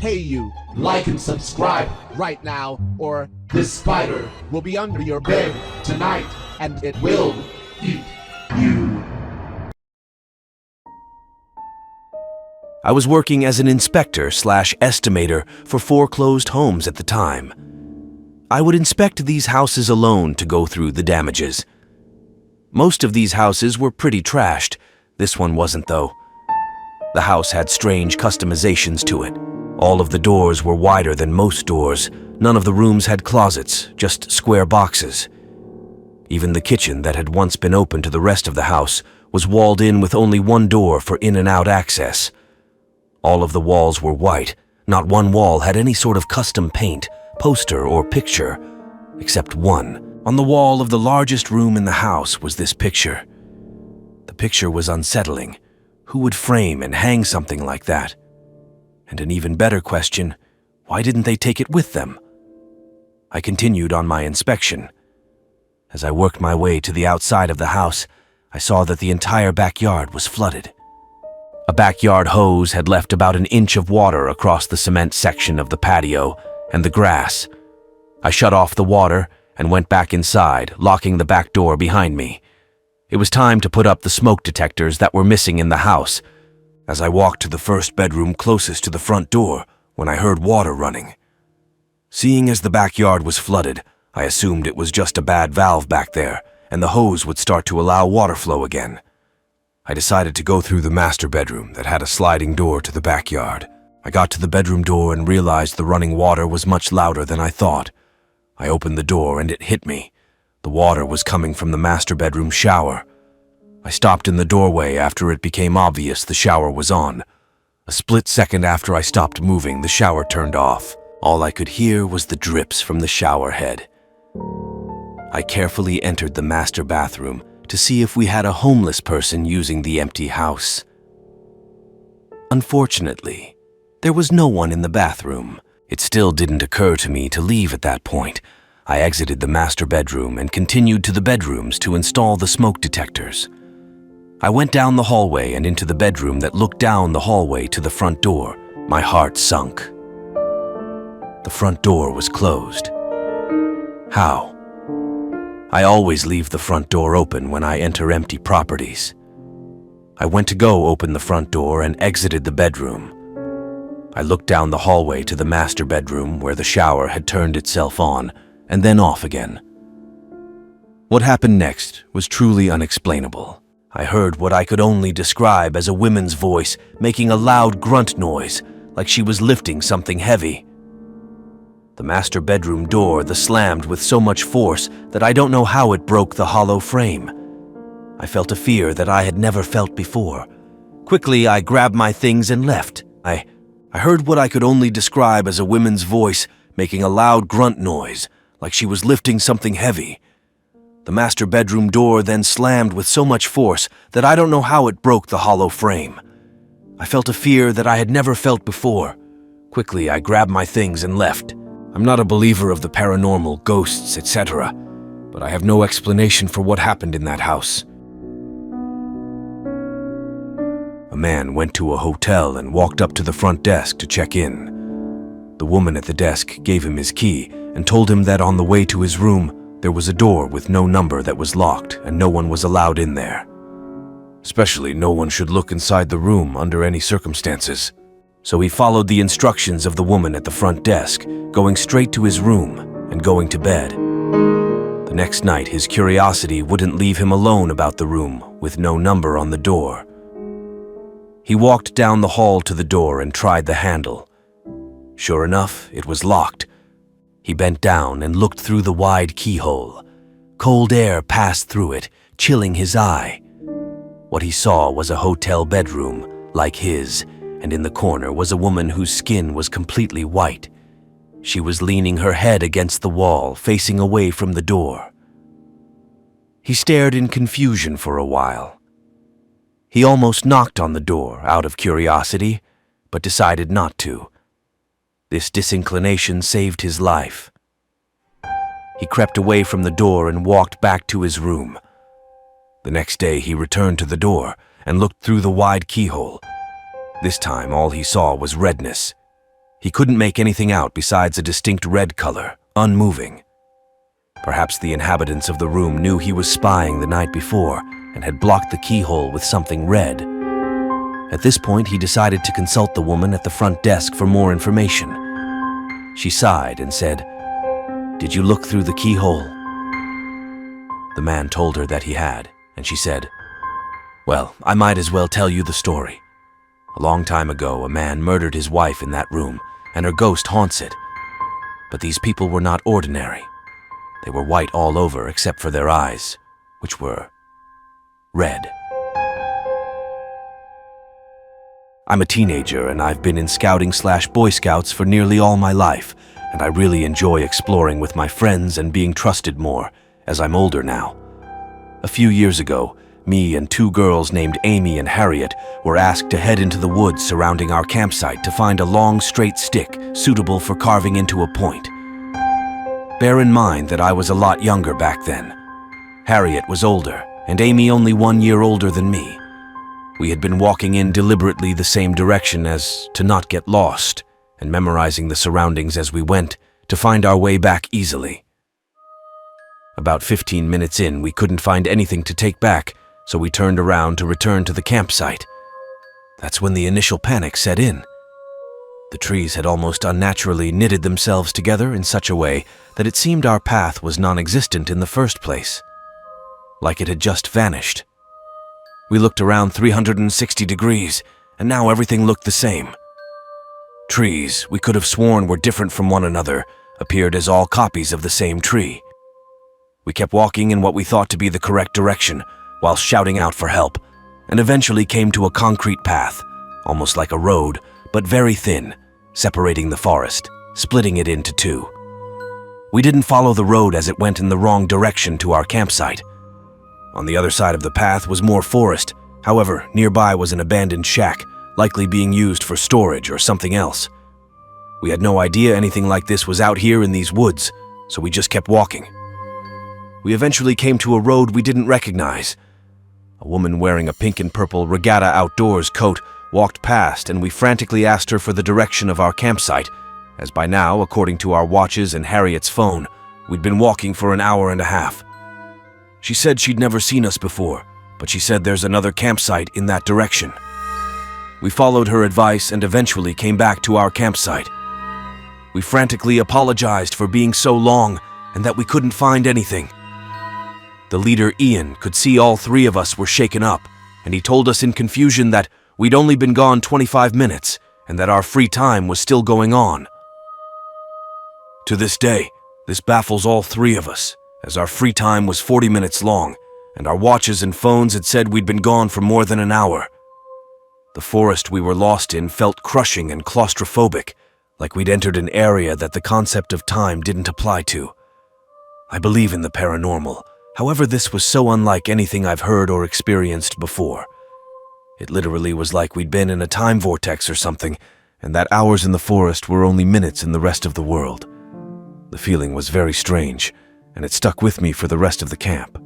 pay you. Like and subscribe Right now, or this spider will be under your bed, tonight and it will eat you. I was working as an inspector/estimator for foreclosed homes at the time. I would inspect these houses alone to go through the damages. Most of these houses were pretty trashed. This one wasn't, though. The house had strange customizations to it. All of the doors were wider than most doors. None of the rooms had closets, just square boxes. Even the kitchen that had once been open to the rest of the house was walled in with only one door for in and out access. All of the walls were white. Not one wall had any sort of custom paint, poster, or picture, except one. On the wall of the largest room in the house was this picture. The picture was unsettling. Who would frame and hang something like that? And an even better question, why didn't they take it with them? I continued on my inspection. As I worked my way to the outside of the house, I saw that the entire backyard was flooded. A backyard hose had left about an inch of water across the cement section of the patio and the grass. I shut off the water and went back inside, locking the back door behind me. It was time to put up the smoke detectors that were missing in the house. As I walked to the first bedroom closest to the front door, when I heard water running. Seeing as the backyard was flooded, I assumed it was just a bad valve back there, and the hose would start to allow water flow again. I decided to go through the master bedroom that had a sliding door to the backyard. I got to the bedroom door and realized the running water was much louder than I thought. I opened the door and it hit me. The water was coming from the master bedroom shower. I stopped in the doorway after it became obvious the shower was on. A split second after I stopped moving, the shower turned off. All I could hear was the drips from the shower head. I carefully entered the master bathroom to see if we had a homeless person using the empty house. Unfortunately, there was no one in the bathroom. It still didn't occur to me to leave at that point. I exited the master bedroom and continued to the bedrooms to install the smoke detectors. I went down the hallway and into the bedroom that looked down the hallway to the front door. My heart sunk. The front door was closed. How? I always leave the front door open when I enter empty properties. I went to go open the front door and exited the bedroom. I looked down the hallway to the master bedroom where the shower had turned itself on and then off again. What happened next was truly unexplainable. I heard what I could only describe as a woman's voice making a loud grunt noise, like she was lifting something heavy. The master bedroom door slammed with so much force that I don't know how it broke the hollow frame. I felt a fear that I had never felt before. Quickly, I grabbed my things and left. I heard what I could only describe as a woman's voice making a loud grunt noise, like she was lifting something heavy. The master bedroom door then slammed with so much force that I don't know how it broke the hollow frame. I felt a fear that I had never felt before. Quickly, I grabbed my things and left. I'm not a believer of the paranormal, ghosts, etc., but I have no explanation for what happened in that house. A man went to a hotel and walked up to the front desk to check in. The woman at the desk gave him his key and told him that on the way to his room, there was a door with no number that was locked and no one was allowed in there. Especially, no one should look inside the room under any circumstances. So he followed the instructions of the woman at the front desk, going straight to his room and going to bed. The next night, his curiosity wouldn't leave him alone about the room with no number on the door. He walked down the hall to the door and tried the handle. Sure enough, it was locked. He bent down and looked through the wide keyhole. Cold air passed through it, chilling his eye. What he saw was a hotel bedroom, like his, and in the corner was a woman whose skin was completely white. She was leaning her head against the wall, facing away from the door. He stared in confusion for a while. He almost knocked on the door out of curiosity, but decided not to. This disinclination saved his life. He crept away from the door and walked back to his room. The next day, he returned to the door and looked through the wide keyhole. This time, all he saw was redness. He couldn't make anything out besides a distinct red color, unmoving. Perhaps the inhabitants of the room knew he was spying the night before and had blocked the keyhole with something red. At this point, he decided to consult the woman at the front desk for more information. She sighed and said, "Did you look through the keyhole?" The man told her that he had, and she said, "Well, I might as well tell you the story. A long time ago, a man murdered his wife in that room, and her ghost haunts it. But these people were not ordinary. They were white all over except for their eyes, which were red." I'm a teenager, and I've been in scouting/Boy Scouts for nearly all my life, and I really enjoy exploring with my friends and being trusted more, as I'm older now. A few years ago, me and two girls named Amy and Harriet were asked to head into the woods surrounding our campsite to find a long, straight stick suitable for carving into a point. Bear in mind that I was a lot younger back then. Harriet was older, and Amy only 1 year older than me. We had been walking in deliberately the same direction as to not get lost, and memorizing the surroundings as we went to find our way back easily. About 15 minutes in, we couldn't find anything to take back, so we turned around to return to the campsite. That's when the initial panic set in. The trees had almost unnaturally knitted themselves together in such a way that it seemed our path was non-existent in the first place, like it had just vanished. We looked around 360 degrees, and now everything looked the same. Trees we could have sworn were different from one another appeared as all copies of the same tree. We kept walking in what we thought to be the correct direction, while shouting out for help, and eventually came to a concrete path, almost like a road, but very thin, separating the forest, splitting it into two. We didn't follow the road as it went in the wrong direction to our campsite. On the other side of the path was more forest. However, nearby was an abandoned shack, likely being used for storage or something else. We had no idea anything like this was out here in these woods, so we just kept walking. We eventually came to a road we didn't recognize. A woman wearing a pink and purple regatta outdoors coat walked past, and we frantically asked her for the direction of our campsite, as by now, according to our watches and Harriet's phone, we'd been walking for an hour and a half. She said she'd never seen us before, but she said there's another campsite in that direction. We followed her advice and eventually came back to our campsite. We frantically apologized for being so long and that we couldn't find anything. The leader, Ian, could see all three of us were shaken up, and he told us in confusion that we'd only been gone 25 minutes and that our free time was still going on. To this day, this baffles all three of us, as our free time was 40 minutes long, and our watches and phones had said we'd been gone for more than an hour. The forest we were lost in felt crushing and claustrophobic, like we'd entered an area that the concept of time didn't apply to. I believe in the paranormal, however this was so unlike anything I've heard or experienced before. It literally was like we'd been in a time vortex or something, and that hours in the forest were only minutes in the rest of the world. The feeling was very strange, and it stuck with me for the rest of the camp.